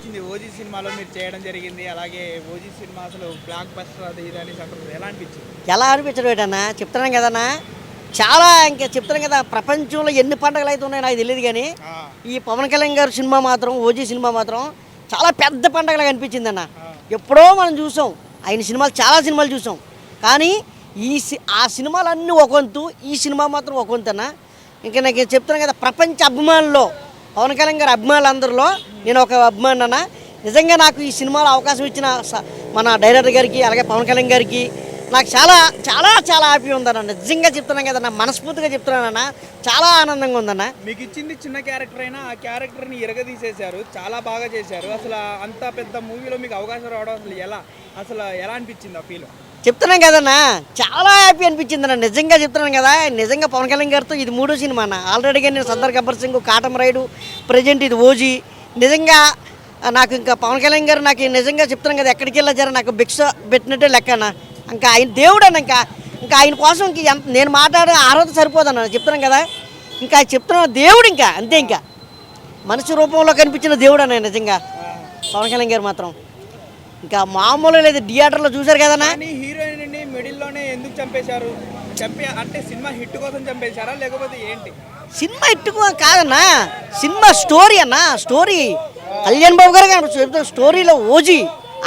అనిపించింది ఓజీ సినిమాలో మీరు చేయడం జరిగింది? అలాగే ఓజీ సినిమా అసలు బ్లాక్ బస్టర్ అది ఇది అనేసి అంటున్నారు. ఎలా అనిపించింది? ఎలా అనిపించడం ఏంటన్నా చెప్తున్నాను కదన్నా. చాలా ఇంకా చెప్తున్నాను కదా, ప్రపంచంలో ఎన్ని పండుగలు అయితే ఉన్నాయో నాకు తెలియదు కానీ ఆ! ఈ పవన్ కళ్యాణ్ గారి సినిమా మాత్రం, ఓజీ సినిమా మాత్రం చాలా పెద్ద పండగలాగా అనిపించింది అన్న. ఆ! ఎప్పుడో మనం చూసాం ఆయన సినిమాలు, చాలా సినిమాలు చూసాం. కానీ ఆ సినిమాలు అన్నీ ఒక వంతు, ఈ సినిమా మాత్రం ఒక వంతు అన్న. ఇంకా నాకు చెప్తున్నాను కదా, ప్రపంచ అభిమానుల్లో పవన్ కళ్యాణ్ గారి అభిమానులందరిలో నేను ఒక అభిమాని అన్న. నిజంగా నాకు ఈ సినిమాలో అవకాశం ఇచ్చిన మన డైరెక్టర్ గారికి, అలాగే పవన్ కళ్యాణ్ గారికి నాకు చాలా చాలా చాలా హ్యాపీ ఉందన్న. నిజంగా చెప్తున్నాను కదన్న, మనస్ఫూర్తిగా చెప్తున్నానన్న. చాలా ఆనందంగా ఉందన్న. మీకు ఇచ్చింది చిన్న క్యారెక్టర్ అయినా ఆ క్యారెక్టర్ని ఇరగదీసేశారు. చాలా బాగా చేశారు. అసలు అంత పెద్ద మూవీలో మీకు అవకాశం రావడం అసలు ఎలా అనిపించింది ఆ ఫీల్? చెప్తున్నాం కదన్నా, చాలా హ్యాపీ అనిపించింది అన్న. నిజంగా చెప్తున్నాను కదా, నిజంగా పవన్ కళ్యాణ్ గారితో ఇది 3వ సినిమా అన్న. ఆల్రెడీగా నేను సర్దార్ గబ్బర్ సింగ్, కాటం రైడు, ప్రజెంట్ ఇది ఓజీ. నిజంగా నాకు ఇంకా పవన్ కళ్యాణ్ గారు నాకు నిజంగా చెప్తున్నాను కదా, ఎక్కడికి వెళ్ళారు నాకు భిక్ష పెట్టినట్టే లెక్క అన్న. ఇంకా ఆయన దేవుడు అన్న. ఇంకా ఆయన కోసం నేను మాట్లాడే అర్హత సరిపోదన్న. చెప్తున్నాను కదా, ఇంకా చెప్తున్నా దేవుడు, ఇంకా అంతే. ఇంకా మనిషి రూపంలో కనిపించిన దేవుడు అన్న నిజంగా పవన్ కళ్యాణ్ గారు మాత్రం. ఇంకా మామూలు లేదు. థియేటర్లో చూశారు కదన్నా. కానీ హీరోయిన్ మిడిల్లోనే ఎందుకు చంపేశారు? అంటే సినిమా హిట్ కోసం చంపేశారా లేకపోతే ఏంటి? సినిమా ఇట్టుకో కాదన్నా, సినిమా స్టోరీ అన్న. స్టోరీ కళ్యాణ్ బాబు గారు కనిపిస్తుంది స్టోరీలో. ఓజీ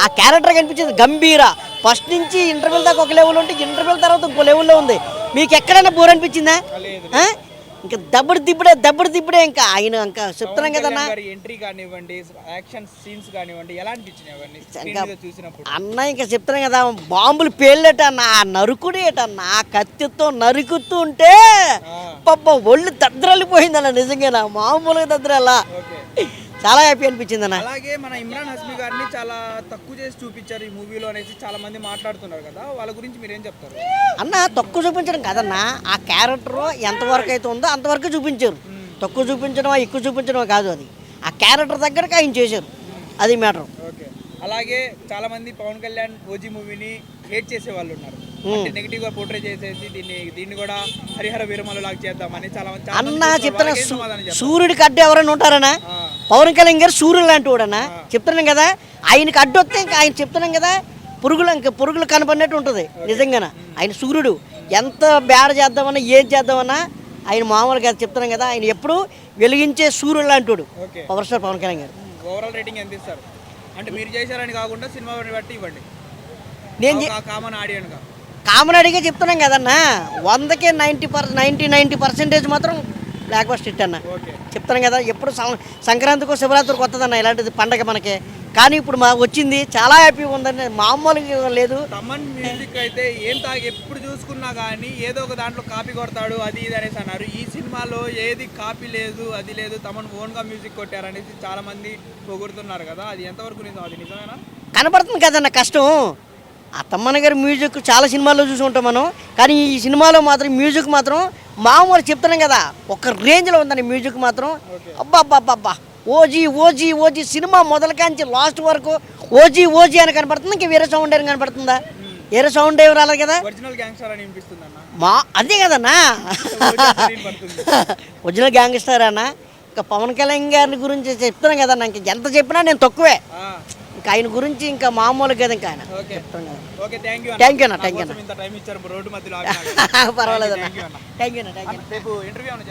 ఆ క్యారెక్టర్ కనిపించింది గంభీర. ఫస్ట్ నుంచి ఇంటర్వెల్ దాకా ఒక లెవెల్ ఉంటే, ఇంటర్వెల్ తర్వాత ఇంకో లెవెల్లో ఉంది. మీకు ఎక్కడైనా బోర్ అనిపించిందా? ఇంకా దబ్బుడు దిబ్బడే. ఇంకా ఆయన ఇంకా చెప్తున్నాం కదన్నా. ఎంట్రీ కానివ్వండి, యాక్షన్ సీన్స్ కానివ్వండి, ఎలా అనిపించినాయి అవన్నీ చూసినప్పుడు? అన్న ఇంకా చెప్తున్నాం కదా, బాంబులు పేర్లేటన్న, ఆ నరుకుడేటన్న, ఆ కత్తితో నరుకుతూ ఉంటే పాప ఒళ్ళు దద్రలిపోయిందన్న. నిజంగా మామూలుగా దద్రలా. చాలా హ్యాపీ అనిపించింది అన్న. అలాగే మన ఇమ్రాన్ హస్మీ గారిని చాలా తక్కువ చేసి చూపించారు ఈ మూవీలో అనేసి చాలా మంది మాట్లాడుతున్నారు కదా, వాళ్ళ గురించి మీరు ఏం చెప్తారు? అన్న తక్కువ చూపించడం కదన్నా, ఆ క్యారెక్టర్ ఎంతవరకు అయితే ఉందో అంతవరకు చూపించారు. తక్కువ చూపించడం, ఎక్కువ చూపించడం కాదు. అది ఆ క్యారెక్టర్ దగ్గరకు ఆయన చేశారు. అది మ్యాటర్. ఓకే. అలాగే చాలా మంది పవన్ కళ్యాణ్ ఓజీ మూవీని హేట్ చేసే వాళ్ళు ఉన్నారు. నెగిటివ్ గా పోర్ట్రే చేసేసి దీన్ని కూడా హరిహర వీరమలు లాగా చేద్దామని చాలా అన్న చెప్తున్నా. సూర్యుడికి అడ్డు ఎవరైనా ఉంటారనా? పవన్ కళ్యాణ్ గారు సూర్యుడు లాంటి వాడన్నా. చెప్తున్నాం కదా, ఆయనకి అడ్డు వస్తే ఇంకా ఆయన చెప్తున్నాం కదా, పురుగులు కనపడినట్టు ఉంటుంది. నిజంగానే ఆయన సూర్యుడు. ఎంత బ్యాడ్ చేద్దామన్నా, ఏం చేద్దామన్నా ఆయన మామూలుగా కాదు. చెప్తున్నాం కదా, ఆయన ఎప్పుడు వెలిగించే సూర్యుడు లాంటి వాడు పవర్ స్టార్ పవన్ కళ్యాణ్ గారు. ఓవరాల్ రేటింగ్ ఎంత ఇస్తారు? అంటే మీరు చేశారని కాకుండా సినిమా బట్టి ఇవ్వండి. నేను కామన్ అడిగే చెప్తున్నాం కదన్నా, 100కి 90% మాత్రం బ్లాక్ బస్టర్ హిట్ అన్న. చెప్తున్నాం కదా, ఎప్పుడు సంక్రాంతికో శివరాత్రికి వస్తుందన్న ఇలాంటిది పండగ మనకి. కానీ ఇప్పుడు వచ్చింది, చాలా హ్యాపీగా ఉందండి. మామూలుగా లేదు. తమన్ మ్యూజిక్ అయితే ఎప్పుడు చూసుకున్నా కానీ ఏదో ఒక దాంట్లో కాపీ కొడతాడు అది ఇది అనేసి అన్నారు. ఈ సినిమాలో ఏది కాపీ లేదు, అది లేదు, తమన్ ఓన్గా మ్యూజిక్ కొట్టారనేసి చాలా మంది పొగుడుతున్నారు కదా, అది ఎంతవరకు నిజం? అది నిజమేనా? కనపడుతుంది కదన్న కష్టం. ఆ తమ్మన్న గారి మ్యూజిక్ చాలా సినిమాల్లో చూసి ఉంటాం మనం. కానీ ఈ సినిమాలో మాత్రం మ్యూజిక్ మాత్రం మామూలు చెప్తున్నాం కదా, ఒక రేంజ్లో ఉందని మ్యూజిక్ మాత్రం. అబ్బా ఓజీ సినిమా మొదలు కాంచి లాస్ట్ వరకు ఓజీ అని కనపడుతుంది. ఇంకా వేరే సౌండ్ ఏం కనపడుతుందా? వేరే సౌండ్ ఏమి రాలేదు కదా. అదే కదన్నా ఒరిజినల్ గ్యాంగ్స్టర్ అన్న. ఇంకా పవన్ కళ్యాణ్ గారి గురించి చెప్తున్నాం కదన్నా, ఇంకా ఎంత చెప్పినా నేను తక్కువే. ఇంకా ఆయన గురించి ఇంకా మామూలు కదా. ఇంకా ఆయన థ్యాంక్ యూ అన్న. పర్వాలేదు అన్న. థ్యాంక్ యూ అన్న.